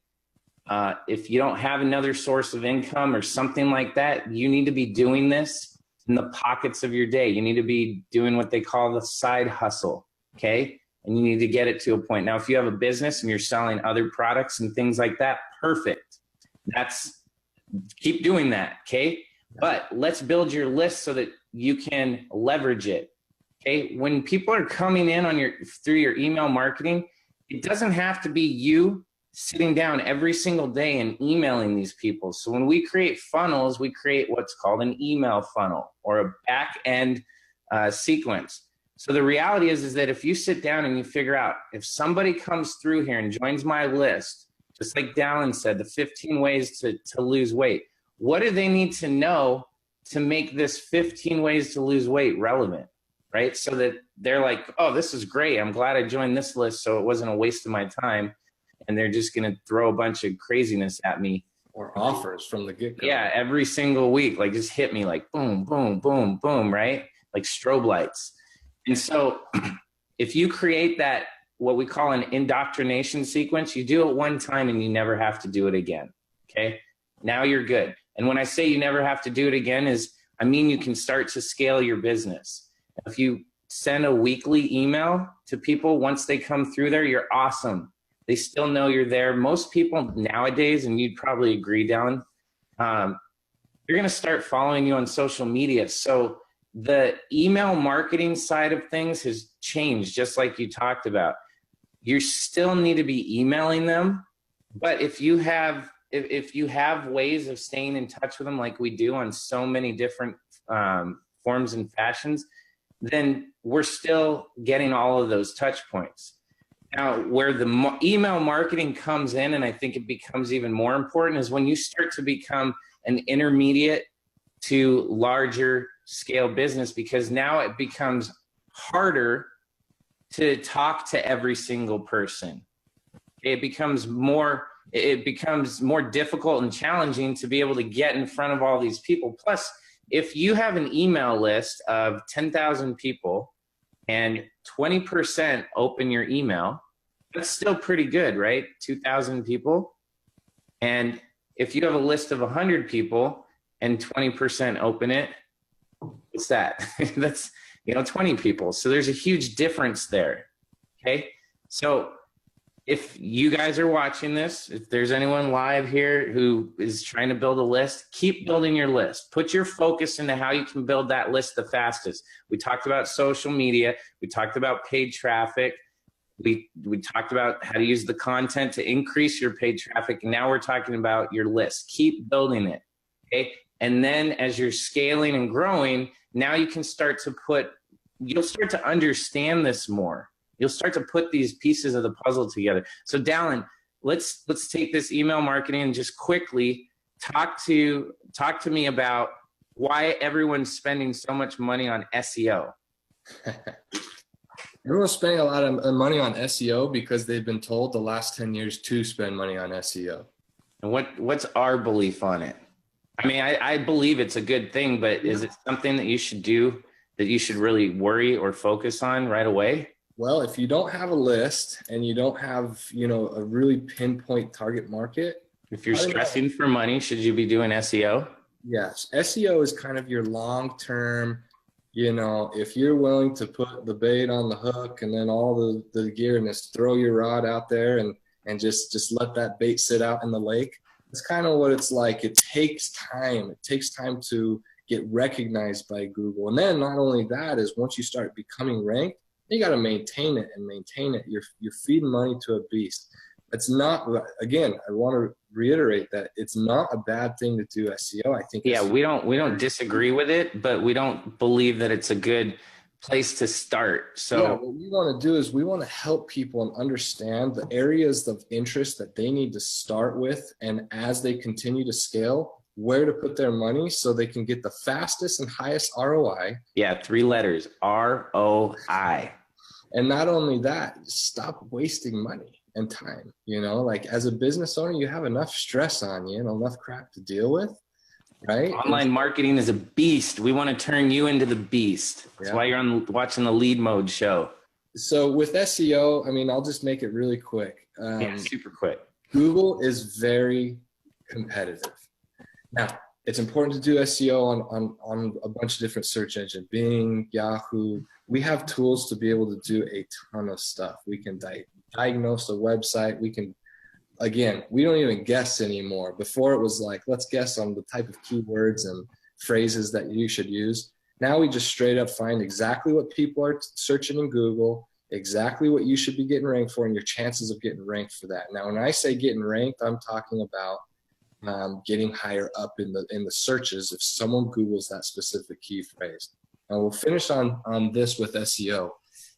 If you don't have another source of income or something like that, you need to be doing this in the pockets of your day. You need to be doing what they call the side hustle, okay? And you need to get it to a point. Now, if you have a business and you're selling other products and things like that, perfect. Keep doing that, okay? But let's build your list so that you can leverage it, okay? When people are coming in through your email marketing, it doesn't have to be you sitting down every single day and emailing these people. So when we create funnels, we create what's called an email funnel or a back end sequence. So the reality is that if you sit down and you figure out if somebody comes through here and joins my list, just like Dallin said, the 15 ways to lose weight, what do they need to know to make this 15 ways to lose weight relevant, right? So that they're like, oh, this is great. I'm glad I joined this list so it wasn't a waste of my time. And they're just going to throw a bunch of craziness at me. Or offers from the get-go. Yeah, every single week, like just hit me like boom, boom, boom, boom, right? Like strobe lights. And so if you create that, what we call an indoctrination sequence, you do it one time and you never have to do it again. Okay. Now you're good. And when I say you never have to do it again I mean, you can start to scale your business. If you send a weekly email to people, once they come through there, you're awesome. They still know you're there. Most people nowadays, and you'd probably agree, Dallin, you're going to start following you on social media. So the email marketing side of things has changed, just like you talked about. You still need to be emailing them, but if you have ways of staying in touch with them like we do on so many different forms and fashions, then we're still getting all of those touch points. Now, where the email marketing comes in, and I think it becomes even more important, is when you start to become an intermediate to larger scale business, because now it becomes harder to talk to every single person. It becomes more difficult and challenging to be able to get in front of all these people. Plus, if you have an email list of 10,000 people and 20% open your email, that's still pretty good, right? 2,000 people. And if you have a list of 100 people and 20% open it, what's that? That's, 20 people. So there's a huge difference there. Okay. So if you guys are watching this, if there's anyone live here who is trying to build a list, keep building your list. Put your focus into how you can build that list the fastest. We talked about social media. We talked about paid traffic. We talked about how to use the content to increase your paid traffic. And now we're talking about your list. Keep building it. Okay. And then as you're scaling and growing, now you can you'll start to understand this more. You'll start to put these pieces of the puzzle together. So Dallin, let's take this email marketing and just quickly talk to me about why everyone's spending so much money on SEO. Everyone's spending a lot of money on SEO because they've been told the last 10 years to spend money on SEO. And what's our belief on it? I mean, I believe it's a good thing, but is it something that you should do, that you should really worry or focus on right away? Well, if you don't have a list and you don't have, a really pinpoint target market. If you're stressing for money, should you be doing SEO? Yes. SEO is kind of your long-term, if you're willing to put the bait on the hook and then all the gear and just throw your rod out there and just let that bait sit out in the lake. It's kind of what it's like. It takes time. It takes time to get recognized by Google. And then not only that is once you start becoming ranked, you got to maintain it. You're feeding money to a beast. It's not, again, I want to reiterate that it's not a bad thing to do SEO. I think. Yeah, we don't disagree with it, but we don't believe that it's a good place to start. So yeah, what we want to do is we want to help people and understand the areas of interest that they need to start with. And as they continue to scale, where to put their money so they can get the fastest and highest ROI. Yeah, 3 letters, ROI. And not only that, stop wasting money and time. Like as a business owner, you have enough stress on you and enough crap to deal with, right? Online marketing is a beast. We want to turn you into the beast. That's why you're watching the Lead Mode show. So with SEO, I mean, I'll just make it really quick. Super quick. Google is very competitive. Now, it's important to do SEO on a bunch of different search engines, Bing, Yahoo. We have tools to be able to do a ton of stuff. We can diagnose a website. We don't even guess anymore. Before it was like, let's guess on the type of keywords and phrases that you should use. Now we just straight up find exactly what people are searching in Google. exactly what you should be getting ranked for and your chances of getting ranked for that. Now, when I say getting ranked, I'm talking about getting higher up in the searches if someone Googles that specific key phrase. And we'll finish on this with SEO.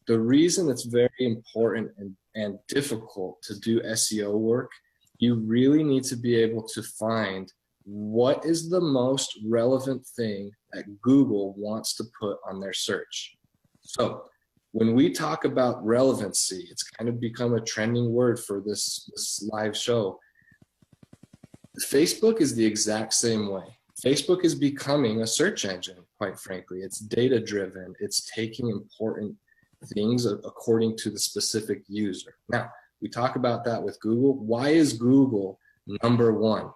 The reason it's very important and difficult to do SEO work, you really need to be able to find what is the most relevant thing that Google wants to put on their search. So when we talk about relevancy, it's kind of become a trending word for this live show. Facebook is the exact same way. Facebook is becoming a search engine, quite frankly. It's data driven. It's taking important things according to the specific user. Now, we talk about that with Google. Why is Google number one?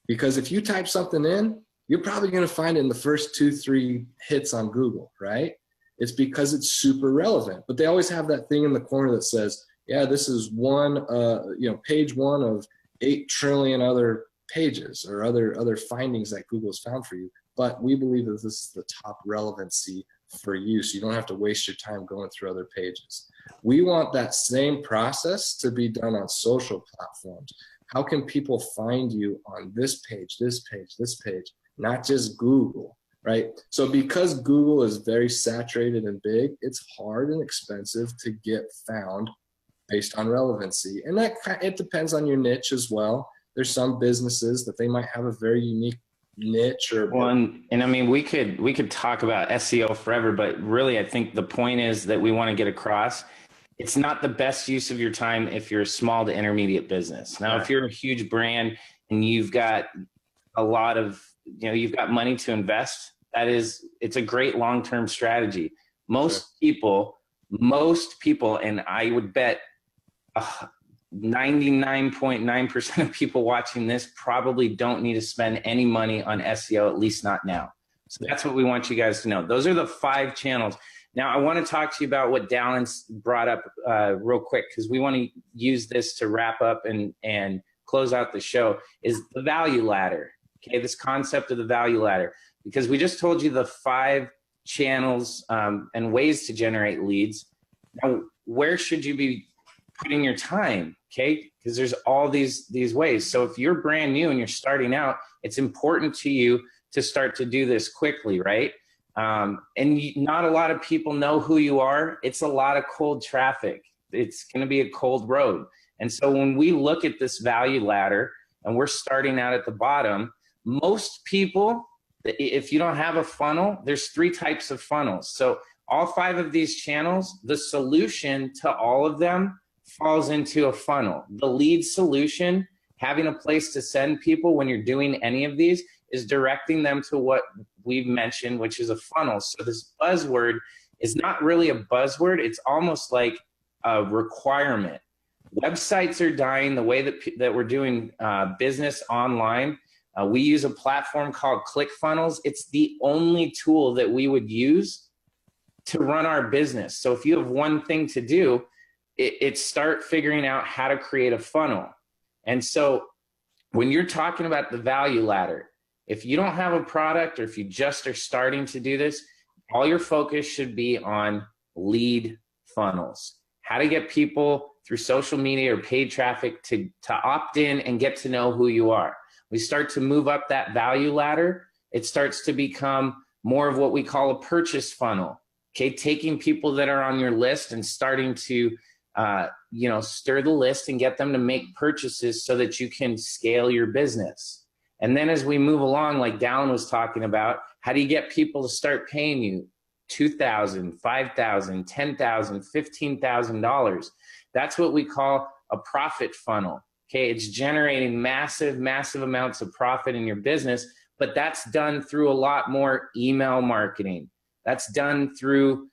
Because if you type something in, you're probably going to find it in the first 2-3 hits on Google, right? It's because it's super relevant. But they always have that thing in the corner that says, yeah, this is page 1 of 8 trillion other pages or other findings that Google's found for you. But we believe that this is the top relevancy for you, so you don't have to waste your time going through other pages. We want that same process to be done on social platforms. How can people find you on this page, not just Google, right? So because Google is very saturated and big, it's hard and expensive to get found based on relevancy. And it depends on your niche as well. There's some businesses that they might have a very unique niche or and I mean, we could talk about SEO forever, but really I think the point is that we want to get across, it's not the best use of your time if you're a small to intermediate business. Now, if you're a huge brand and you've got a lot of, you've got money to invest, it's a great long-term strategy. Most people, and I would bet 99.9% of people watching this probably don't need to spend any money on SEO, at least not now. So that's what we want you guys to know. Those are the 5 channels. Now, I want to talk to you about what Dallin brought up real quick, because we want to use this to wrap up and close out the show, is the value ladder. Okay, this concept of the value ladder, because we just told you the 5 channels and ways to generate leads. Now, where should you be putting your time? Okay, because there's all these ways. So if you're brand new and you're starting out, it's important to you to start to do this quickly, right? Not a lot of people know who you are. It's a lot of cold traffic. It's going to be a cold road. And so when we look at this value ladder and we're starting out at the bottom, most people, if you don't have a funnel, there's 3 types of funnels. So all 5 of these channels, the solution to all of them falls into a funnel. The lead solution, having a place to send people when you're doing any of these, is directing them to what we've mentioned, which is a funnel. So this buzzword is not really a buzzword. It's almost like a requirement. Websites are dying the way that we're doing business online. We use a platform called ClickFunnels. It's the only tool that we would use to run our business. So if you have one thing to do, it's start figuring out how to create a funnel. And so when you're talking about the value ladder, if you don't have a product or if you just are starting to do this, all your focus should be on lead funnels. How to get people through social media or paid traffic to opt in and get to know who you are. We start to move up that value ladder. It starts to become more of what we call a purchase funnel. Okay, taking people that are on your list and starting to stir the list and get them to make purchases so that you can scale your business. And then as we move along, like Dallin was talking about, how do you get people to start paying you $2,000, $5,000, $10,000, $15,000? That's what we call a profit funnel. Okay, it's generating massive, massive amounts of profit in your business, but that's done through a lot more email marketing. That's done through,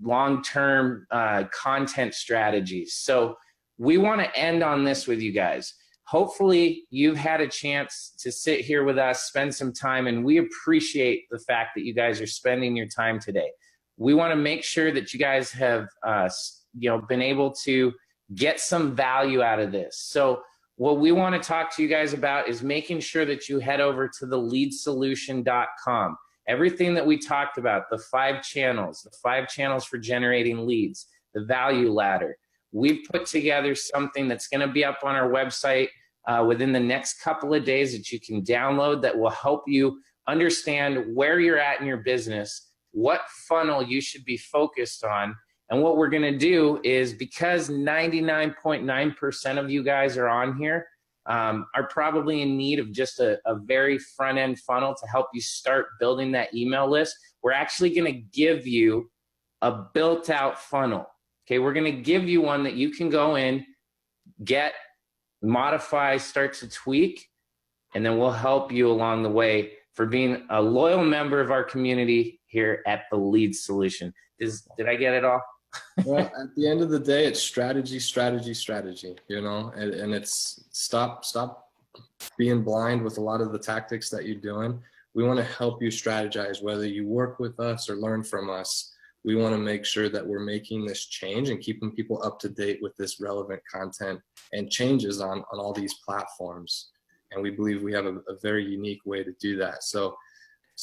long-term content strategies. So we want to end on this with you guys. Hopefully you've had a chance to sit here with us, spend some time, and we appreciate the fact that you guys are spending your time today. We want to make sure that you guys have been able to get some value out of this. So what we want to talk to you guys about is making sure that you head over to theleadsolution.com. everything that we talked about, the 5 channels for generating leads, the value ladder. We've put together something that's going to be up on our website within the next couple of days that you can download that will help you understand where you're at in your business, what funnel you should be focused on. And what we're going to do is, because 99.9% of you guys are on here, are probably in need of just a very front end funnel to help you start building that email list. We're actually going to give you a built out funnel. Okay, we're going to give you one that you can go in, get, modify, start to tweak, and then we'll help you along the way for being a loyal member of our community here at the Lead Solution. Did I get it all? Well, at the end of the day, it's strategy, you know, and it's stop being blind with a lot of the tactics that you're doing. We want to help you strategize, whether you work with us or learn from us. We want to make sure that we're making this change and keeping people up to date with this relevant content and changes on all these platforms. And we believe we have a very unique way to do that. So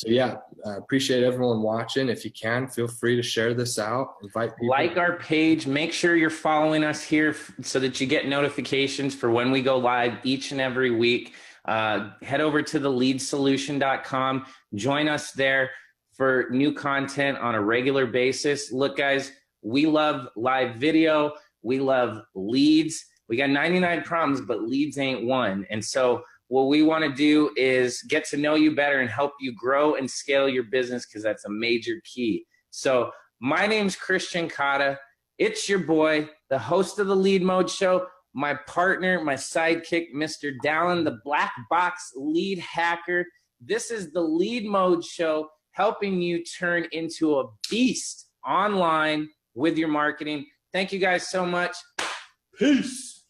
yeah, appreciate everyone watching. If you can, feel free to share this out, invite people. Like our page, make sure you're following us here so that you get notifications for when we go live each and every week. Head over to theleadsolution.com, join us there for new content on a regular basis. Look, guys, we love live video. We love leads. We got 99 problems, but leads ain't one. And so what we want to do is get to know you better and help you grow and scale your business, because that's a major key. So my name's Christian Cotta. It's your boy, the host of the Lead Mode Show, my partner, my sidekick, Mr. Dallin, the black box lead hacker. This is the Lead Mode Show, helping you turn into a beast online with your marketing. Thank you guys so much. Peace.